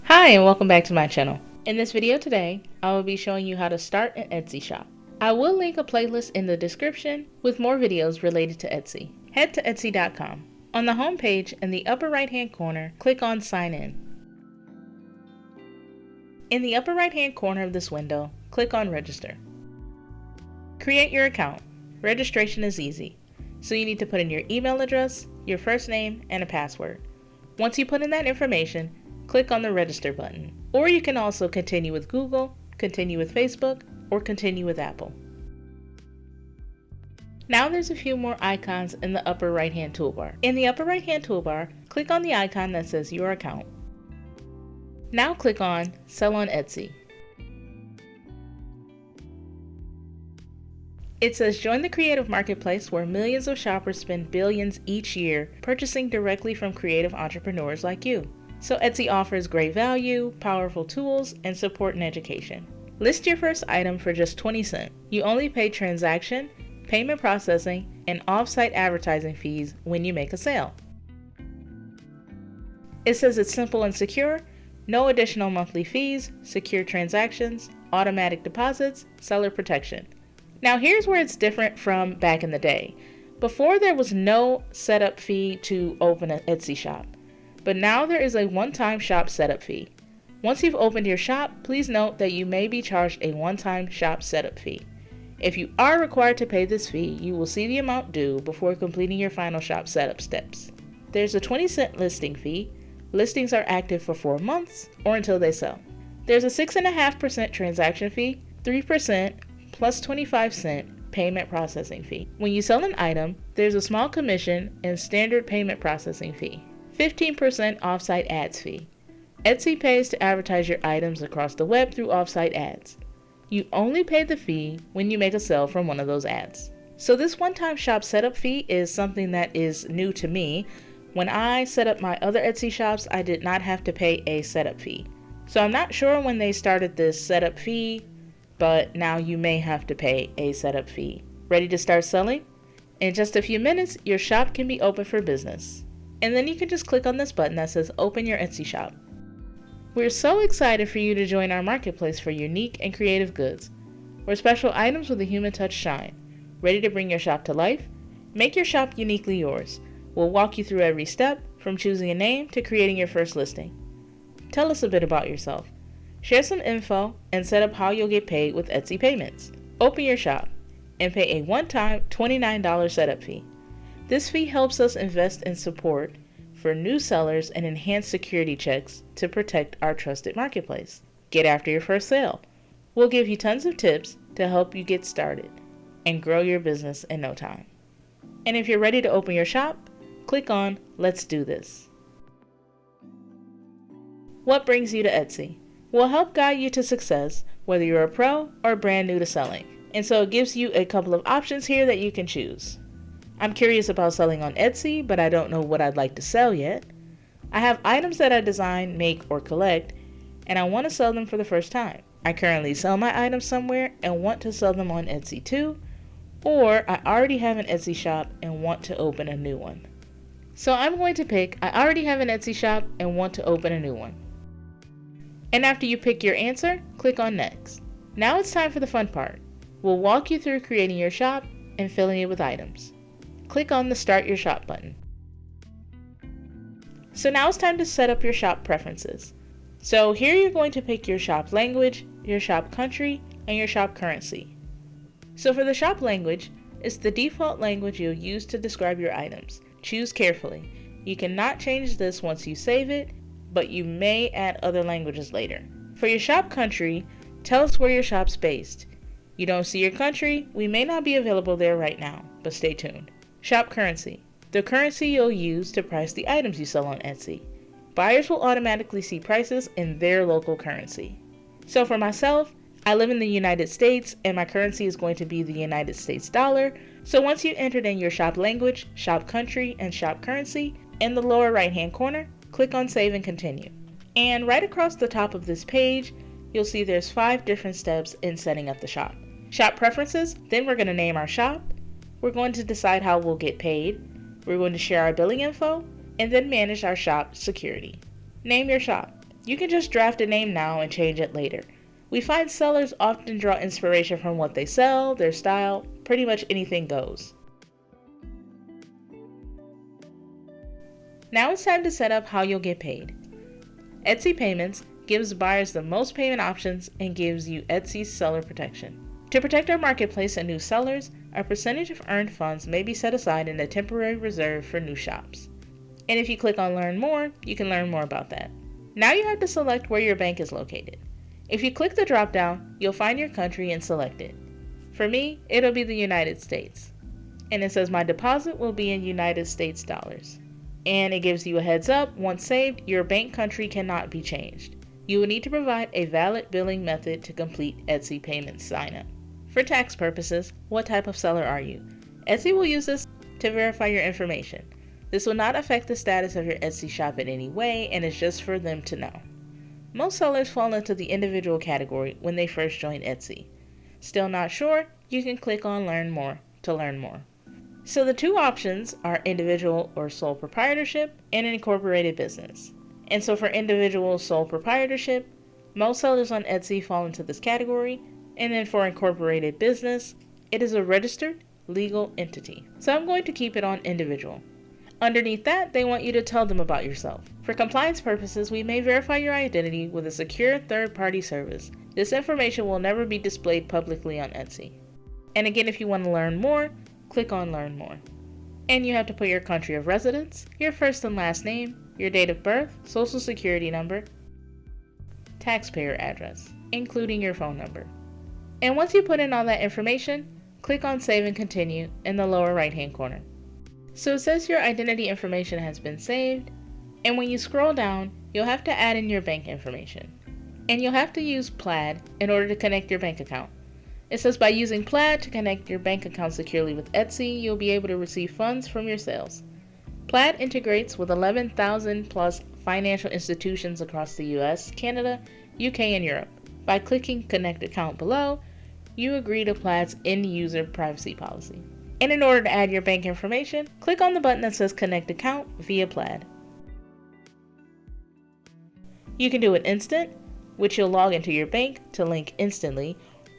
Hi and welcome back to my channel. In this video today, I will be showing you how to start an Etsy shop. I will link a playlist in the description with more videos related to Etsy. Head to etsy.com. On the home page in the upper right hand corner, click on Sign In. In the upper right hand corner of this window, click on Register. Create your account. Registration is easy. So you need to put in your email address, your first name, and a password. Once you put in that information, click on the Register button. Or you can also continue with Google, continue with Facebook, or continue with Apple. Now there's a few more icons in the upper right hand toolbar. In the upper right hand toolbar, click on the icon that says Your Account. Now click on Sell on Etsy. It says join the creative marketplace where millions of shoppers spend billions each year purchasing directly from creative entrepreneurs like you. So Etsy offers great value, powerful tools, and support and education. List your first item for just 20 cents. You only pay transaction, payment processing, and off-site advertising fees when you make a sale. It says it's simple and secure, no additional monthly fees, secure transactions, automatic deposits, seller protection. Now here's where it's different from back in the day. Before there was no setup fee to open an Etsy shop. But now there is a one-time shop setup fee. Once you've opened your shop, please note that you may be charged a one-time shop setup fee. If you are required to pay this fee, you will see the amount due before completing your final shop setup steps. There's a 20-cent listing fee. Listings are active for 4 months or until they sell. There's a 6.5% transaction fee, 3% plus 25-cent payment processing fee. When you sell an item, there's a small commission and standard payment processing fee. 15% offsite ads fee. Etsy pays to advertise your items across the web through offsite ads. You only pay the fee when you make a sale from one of those ads. So this one-time shop setup fee is something that is new to me. When I set up my other Etsy shops, I did not have to pay a setup fee. So I'm not sure when they started this setup fee, but now you may have to pay a setup fee. Ready to start selling? In just a few minutes, your shop can be open for business. And then you can just click on this button that says Open Your Etsy Shop. We're so excited for you to join our marketplace for unique and creative goods, where special items with a human touch shine. Ready to bring your shop to life? Make your shop uniquely yours. We'll walk you through every step, from choosing a name to creating your first listing. Tell us a bit about yourself. Share some info and set up how you'll get paid with Etsy payments. Open your shop and pay a one-time $29 setup fee. This fee helps us invest in support for new sellers and enhance security checks to protect our trusted marketplace. Get after your first sale. We'll give you tons of tips to help you get started and grow your business in no time. And if you're ready to open your shop, click on Let's Do This. What brings you to Etsy? We'll help guide you to success, whether you're a pro or brand new to selling. And so it gives you a couple of options here that you can choose. I'm curious about selling on Etsy, but I don't know what I'd like to sell yet. I have items that I design, make, or collect, and I want to sell them for the first time. I currently sell my items somewhere and want to sell them on Etsy too, or I already have an Etsy shop and want to open a new one. So I'm going to pick I already have an Etsy shop and want to open a new one. And after you pick your answer, click on Next. Now it's time for the fun part. We'll walk you through creating your shop and filling it with items. Click on the Start Your Shop button. So now it's time to set up your shop preferences. So here you're going to pick your shop language, your shop country, and your shop currency. So for the shop language, it's the default language you'll use to describe your items. Choose carefully. You cannot change this once you save it, but you may add other languages later. For your shop country, tell us where your shop's based. You don't see your country, we may not be available there right now, but stay tuned. Shop currency. The currency you'll use to price the items you sell on Etsy. Buyers will automatically see prices in their local currency. So for myself, I live in the United States and my currency is going to be the United States dollar. So once you entered in your shop language, shop country, and shop currency, in the lower right hand corner, click on Save and Continue. And right across the top of this page, you'll see there's 5 different steps in setting up the shop. Shop preferences, then we're going to name our shop. We're going to decide how we'll get paid. We're going to share our billing info and then manage our shop security. Name your shop. You can just draft a name now and change it later. We find sellers often draw inspiration from what they sell, their style, pretty much anything goes. Now it's time to set up how you'll get paid. Etsy Payments gives buyers the most payment options and gives you Etsy's seller protection. To protect our marketplace and new sellers, a percentage of earned funds may be set aside in a temporary reserve for new shops. And if you click on Learn More, you can learn more about that. Now you have to select where your bank is located. If you click the drop down, you'll find your country and select it. For me, it'll be the United States. And it says my deposit will be in United States dollars. And it gives you a heads up, once saved, your bank country cannot be changed. You will need to provide a valid billing method to complete Etsy Payments sign up. For tax purposes, what type of seller are you? Etsy will use this to verify your information. This will not affect the status of your Etsy shop in any way and is just for them to know. Most sellers fall into the individual category when they first join Etsy. Still not sure? You can click on Learn More to learn more. So the two options are individual or sole proprietorship and an incorporated business. And so for individual sole proprietorship, most sellers on Etsy fall into this category. And then for incorporated business, it is a registered legal entity. So I'm going to keep it on individual. Underneath that, they want you to tell them about yourself. For compliance purposes, we may verify your identity with a secure third-party service. This information will never be displayed publicly on Etsy. And again, if you want to learn more, click on Learn More. And you have to put your country of residence, your first and last name, your date of birth, social security number, taxpayer address, including your phone number. And once you put in all that information, click on Save and Continue in the lower right-hand corner. So it says your identity information has been saved, and when you scroll down, you'll have to add in your bank information. And you'll have to use Plaid in order to connect your bank account. It says by using Plaid to connect your bank account securely with Etsy, you'll be able to receive funds from your sales. Plaid integrates with 11,000 plus financial institutions across the US, Canada, UK, and Europe. By clicking Connect Account below, you agree to Plaid's end-user privacy policy. And in order to add your bank information, click on the button that says Connect Account via Plaid. You can do it instant, which you'll log into your bank to link instantly,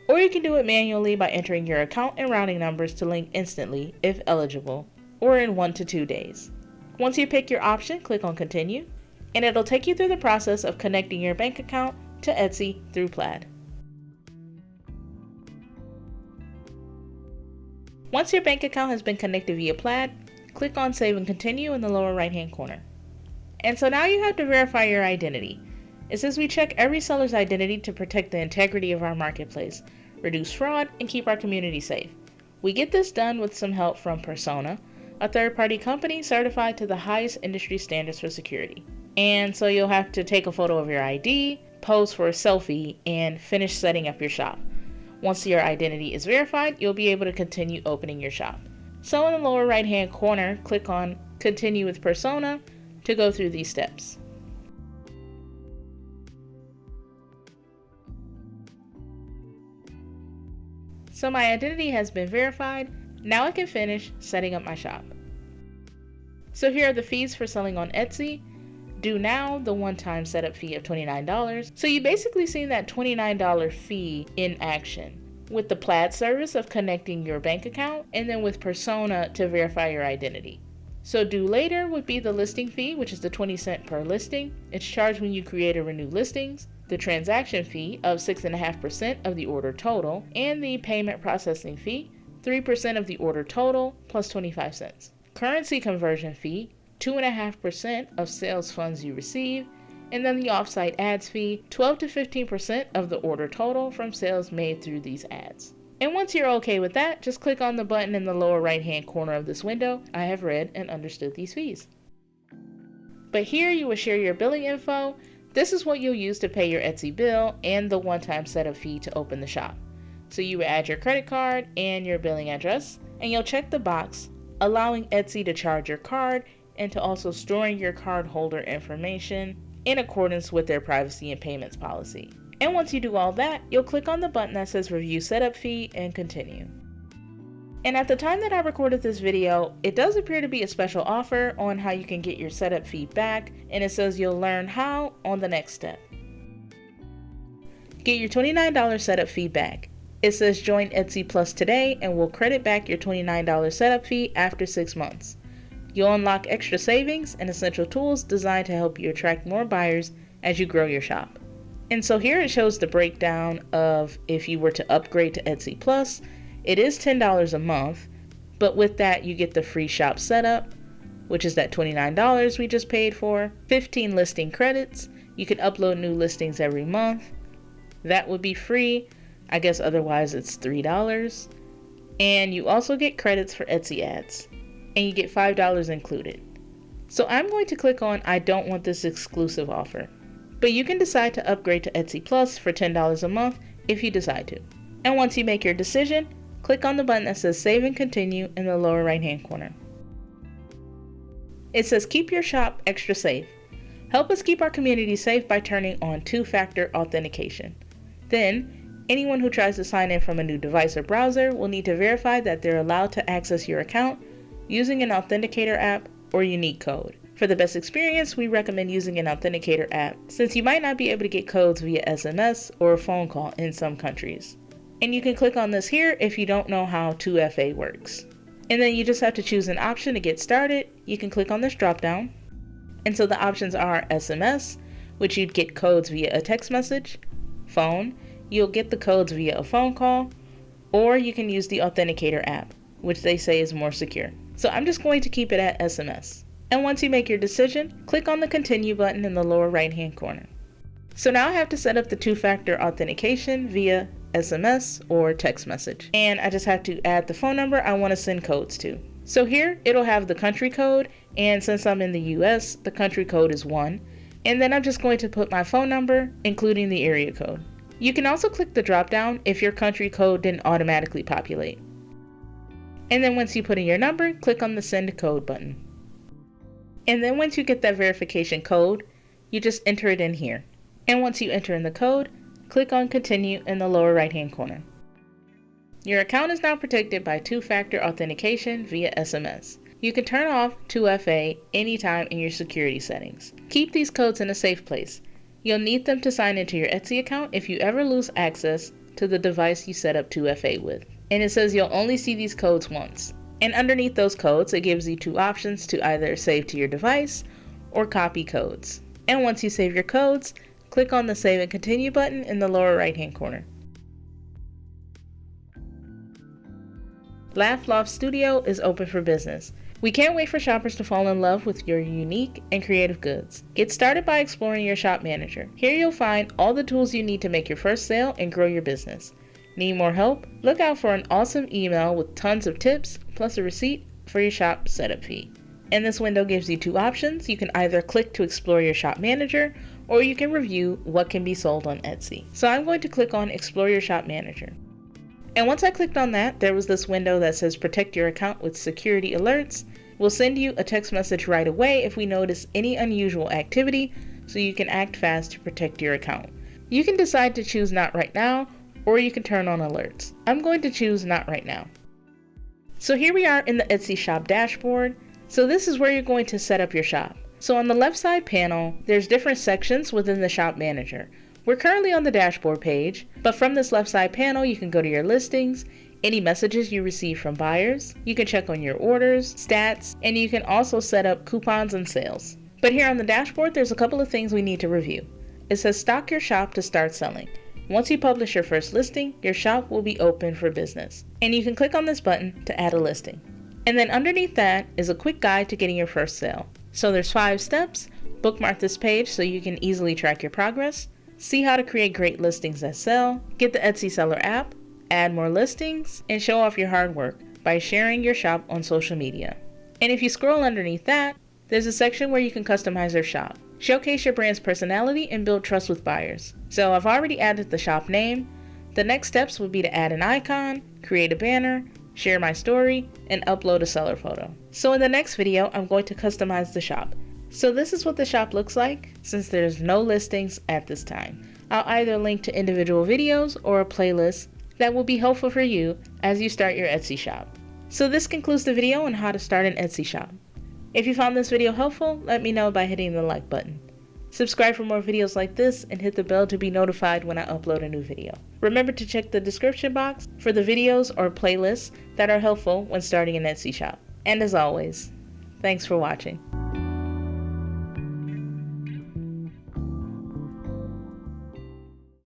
or you can do it manually by entering your account and routing numbers to link instantly, if eligible, or in 1 to 2 days. Once you pick your option, click on Continue, and it'll take you through the process of connecting your bank account to Etsy through Plaid. Once your bank account has been connected via Plaid, click on Save and Continue in the lower right-hand corner. And so now you have to verify your identity. It says we check every seller's identity to protect the integrity of our marketplace, reduce fraud, and keep our community safe. We get this done with some help from Persona, a third-party company certified to the highest industry standards for security. And so you'll have to take a photo of your ID, pose for a selfie, and finish setting up your shop. Once your identity is verified, you'll be able to continue opening your shop. So in the lower right-hand corner, click on Continue with Persona to go through these steps. So my identity has been verified. Now I can finish setting up my shop. So here are the fees for selling on Etsy. Do now, the one-time setup fee of $29. So you basically seen that $29 fee in action with the Plaid service of connecting your bank account and then with Persona to verify your identity. So do later would be the listing fee, which is the 20 cents per listing. It's charged when you create or renew listings. The transaction fee of 6.5% of the order total, and the payment processing fee, 3% of the order total plus 25 cents. Currency conversion fee, 2.5% of sales funds you receive, and then the offsite ads fee, 12 to 15% of the order total from sales made through these ads. And once you're okay with that, just click on the button in the lower right hand corner of this window. I have read and understood these fees. But here you will share your billing info. This is what you'll use to pay your Etsy bill and the one-time setup fee to open the shop. So you will add your credit card and your billing address, and you'll check the box allowing Etsy to charge your card and to also storing your cardholder information in accordance with their privacy and payments policy. And once you do all that, you'll click on the button that says Review Setup Fee and continue. And at the time that I recorded this video, it does appear to be a special offer on how you can get your setup fee back, and it says you'll learn how on the next step. Get your $29 setup fee back. It says join Etsy Plus today and we'll credit back your $29 setup fee after 6 months. You'll unlock extra savings and essential tools designed to help you attract more buyers as you grow your shop. And so here it shows the breakdown of if you were to upgrade to Etsy Plus, it is $10 a month, but with that you get the free shop setup, which is that $29 we just paid for, 15 listing credits, you can upload new listings every month, that would be free, I guess otherwise it's $3, and you also get credits for Etsy ads, and you get $5 included. So I'm going to click on I don't want this exclusive offer, but you can decide to upgrade to Etsy Plus for $10 a month if you decide to. And once you make your decision, click on the button that says Save and Continue in the lower right hand corner. It says keep your shop extra safe. Help us keep our community safe by turning on two-factor authentication. Then, anyone who tries to sign in from a new device or browser will need to verify that they're allowed to access your account using an authenticator app or unique code. For the best experience, we recommend using an authenticator app since you might not be able to get codes via SMS or a phone call in some countries. And you can click on this here if you don't know how 2FA works. And then you just have to choose an option to get started. You can click on this drop down. And so the options are SMS, which you'd get codes via a text message, phone, you'll get the codes via a phone call, or you can use the authenticator app, which they say is more secure. So I'm just going to keep it at SMS. And once you make your decision, click on the continue button in the lower right hand corner. So now I have to set up the two-factor authentication via SMS or text message. And I just have to add the phone number I want to send codes to. So here it'll have the country code, and since I'm in the US, the country code is 1. And then I'm just going to put my phone number, including the area code. You can also click the drop down if your country code didn't automatically populate. And then once you put in your number, click on the send code button. And then once you get that verification code, you just enter it in here. And once you enter in the code, click on continue in the lower right hand corner. Your account is now protected by two-factor authentication via SMS. You can turn off 2FA anytime in your security settings. Keep these codes in a safe place. You'll need them to sign into your Etsy account if you ever lose access to the device you set up 2FA with. And it says you'll only see these codes once. And underneath those codes, it gives you two options to either save to your device or copy codes. And once you save your codes, click on the Save and Continue button in the lower right hand corner. Laugh Loft Studio is open for business. We can't wait for shoppers to fall in love with your unique and creative goods. Get started by exploring your shop manager. Here you'll find all the tools you need to make your first sale and grow your business. Need more help? Look out for an awesome email with tons of tips plus a receipt for your shop setup fee. And this window gives you two options. You can either click to explore your shop manager, or you can review what can be sold on Etsy. So I'm going to click on Explore Your Shop Manager. And once I clicked on that, there was this window that says protect your account with security alerts. We'll send you a text message right away if we notice any unusual activity, so you can act fast to protect your account. You can decide to choose not right now, or you can turn on alerts. I'm going to choose not right now. So here we are in the Etsy shop dashboard. So this is where you're going to set up your shop. So on the left side panel, there's different sections within the shop manager. We're currently on the dashboard page, but from this left side panel, you can go to your listings, any messages you receive from buyers, you can check on your orders, stats, and you can also set up coupons and sales. But here on the dashboard, there's a couple of things we need to review. It says stock your shop to start selling. Once you publish your first listing, your shop will be open for business. And you can click on this button to add a listing. And then underneath that is a quick guide to getting your first sale. So there's 5 steps. Bookmark this page so you can easily track your progress. See how to create great listings that sell, get the Etsy Seller app, add more listings, and show off your hard work by sharing your shop on social media. And if you scroll underneath that, there's a section where you can customize your shop. Showcase your brand's personality and build trust with buyers. So I've already added the shop name. The next steps would be to add an icon, create a banner, share my story, and upload a seller photo. So in the next video, I'm going to customize the shop. So this is what the shop looks like since there's no listings at this time. I'll either link to individual videos or a playlist that will be helpful for you as you start your Etsy shop. So this concludes the video on how to start an Etsy shop. If you found this video helpful, let me know by hitting the like button. Subscribe for more videos like this and hit the bell to be notified when I upload a new video. Remember to check the description box for the videos or playlists that are helpful when starting an Etsy shop. And as always, thanks for watching.